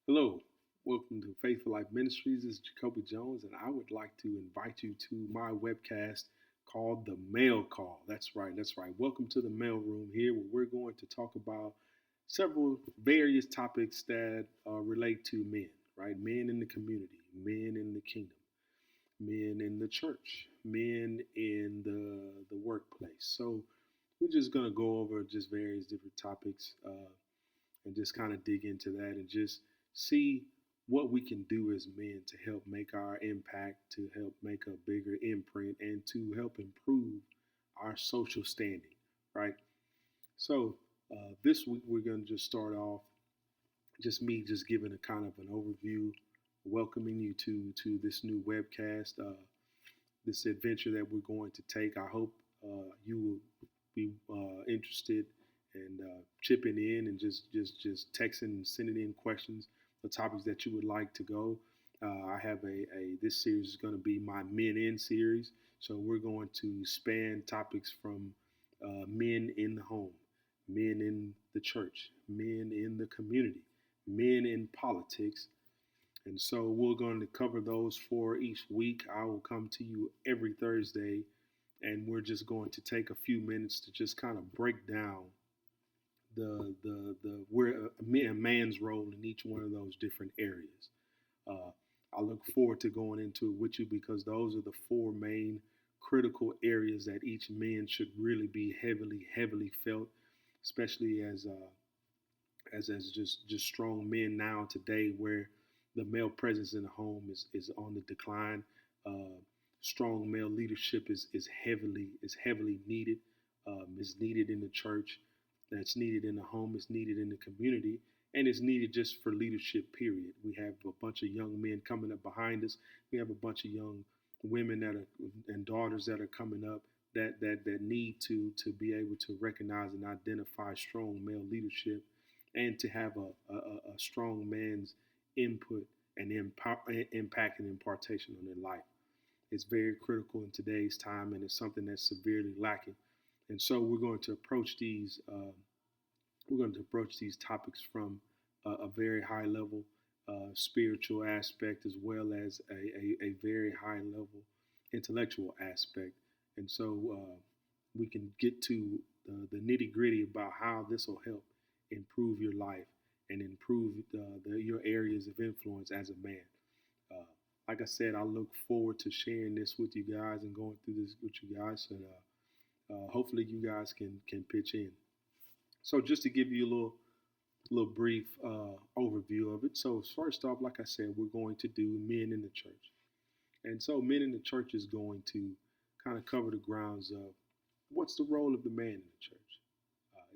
Hello, welcome to Faithful Life Ministries. This is Jecobie Jones, and I would like to invite you to my webcast called The Mail Call. That's right. Welcome to the mail room here, where we're going to talk about several various topics that relate to men, right? Men in the community, men in the kingdom, men in the church, men in the workplace. So we're just going to go over just various different topics. And just kind of dig into that and just see what we can do as men to help make our impact, to help make a bigger imprint, and to help improve our social standing, right? So this week we're going to just start off just me just giving a kind of an overview, welcoming you to this new webcast, this adventure that we're going to take. I hope you will be interested and chipping in and just texting and sending in questions, the topics that you would like to go. I have a this series is going to be my Men In series, so we're going to span topics from men in the home, men in the church, men in the community, men in politics, and so we're going to cover those for each week. I will come to you every Thursday, and we're just going to take a few minutes to just kind of break down the where a man's role in each one of those different areas. Uh, I look forward to going into it with you because those are the four main critical areas that each man should really be heavily felt, especially as just strong men now today, where the male presence in the home is on the decline. Strong male leadership is heavily needed. Is needed in the church. That's needed in the home. It's needed in the community, and it's needed just for leadership. Period. We have a bunch of young men coming up behind us. We have a bunch of young women that are and daughters that are coming up that need to be able to recognize and identify strong male leadership and to have a strong man's input and impact and impartation on their life. It's very critical in today's time, and it's something that's severely lacking. And so we're going to approach these topics from a very high level spiritual aspect as well as a very high level intellectual aspect. And so we can get to the nitty gritty about how this will help improve your life and improve your areas of influence as a man. Uh, like I said, I look forward to sharing this with you guys and going through this with you guys. And hopefully, you guys can pitch in. So, just to give you a little brief overview of it. So, first off, like I said, we're going to do men in the church, and so men in the church is going to kind of cover the grounds of what's the role of the man in the church.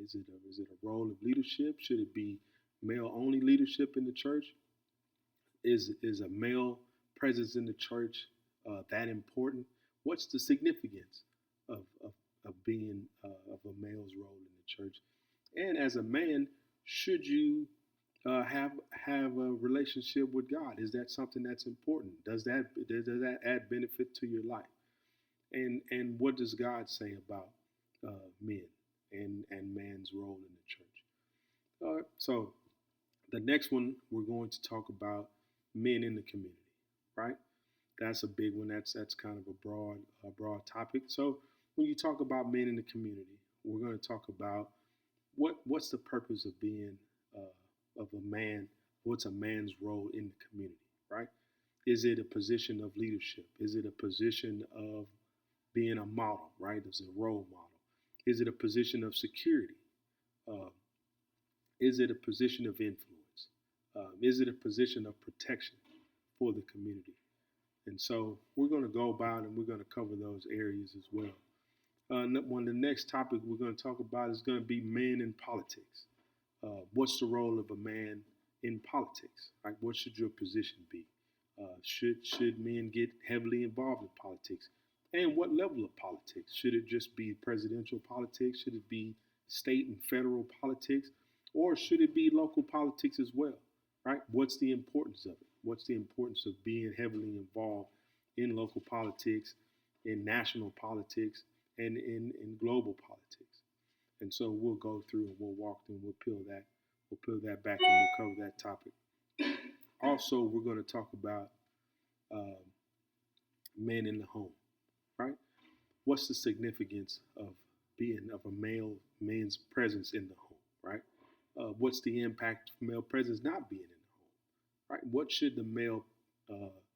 Is it a role of leadership? Should it be male only leadership in the church? Is a male presence in the church that important? What's the significance of being of a male's role in the church? And as a man, should you have a relationship with God? Is that something that's important? Does that add benefit to your life? And what does God say about men and man's role in the church? All right, so the next one we're going to talk about men in the community, right? That's a big one. That's kind of a broad topic. So when you talk about men in the community, we're going to talk about what's the purpose of being of a man. What's a man's role in the community, right? Is it a position of leadership? Is it a position of being a model, right? Is it a role model? Is it a position of security? Uh, is it a position of influence? Is it a position of protection for the community? And so we're going to go about and we're going to cover those areas as well. One of the next topic we're going to talk about is going to be men in politics. What's the role of a man in politics? Like, what should your position be? Should men get heavily involved in politics? And what level of politics? Should it just be presidential politics? Should it be state and federal politics? Or should it be local politics as well? Right? What's the importance of it? What's the importance of being heavily involved in local politics, in national politics, and in global politics? And so we'll go through and we'll walk through and we'll peel that back and we'll cover that topic. Also, we're going to talk about uh, men in the home, right? What's the significance of a man's presence in the home, right? What's the impact of male presence not being in the home, right? What should the male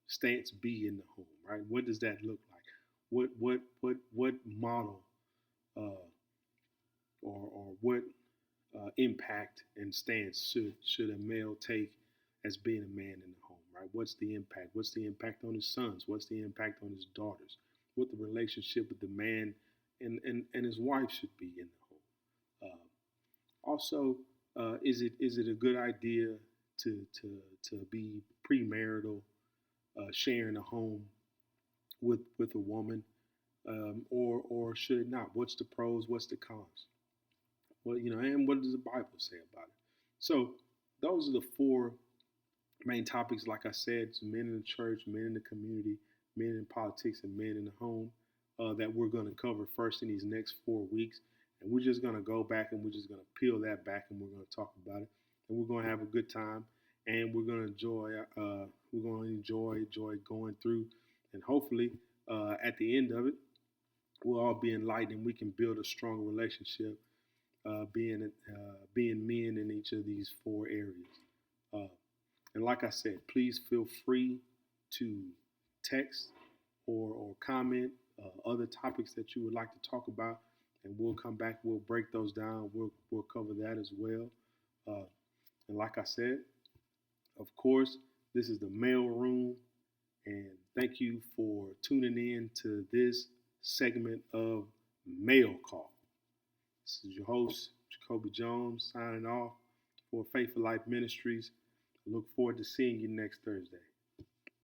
stance be in the home, right? What does that look like? What model uh, or what impact and stance should a male take as being a man in the home, right? What's the impact? What's the impact on his sons? What's the impact on his daughters? What the relationship with the man and his wife should be in the home. Also, is it a good idea to be premarital, sharing a home with a woman, or should it not? What's the pros? What's the cons? Well, and what does the Bible say about it? So those are the four main topics. Like I said, it's men in the church, men in the community, men in politics, and men in the home that we're going to cover first in these next 4 weeks. And we're just going to go back and we're just going to peel that back and we're going to talk about it. And we're going to have a good time. And we're going to enjoy going through. And hopefully, at the end of it, we'll all be enlightened and we can build a strong relationship being men in each of these four areas. Uh, and like I said, please feel free to text or comment other topics that you would like to talk about, and we'll come back. We'll break those down. We'll cover that as well. And like I said, of course, this is the mail room, and thank you for tuning in to this segment of Mail Call. This is your host, Jecobie Jones, signing off for Faithful Life Ministries. I look forward to seeing you next Thursday.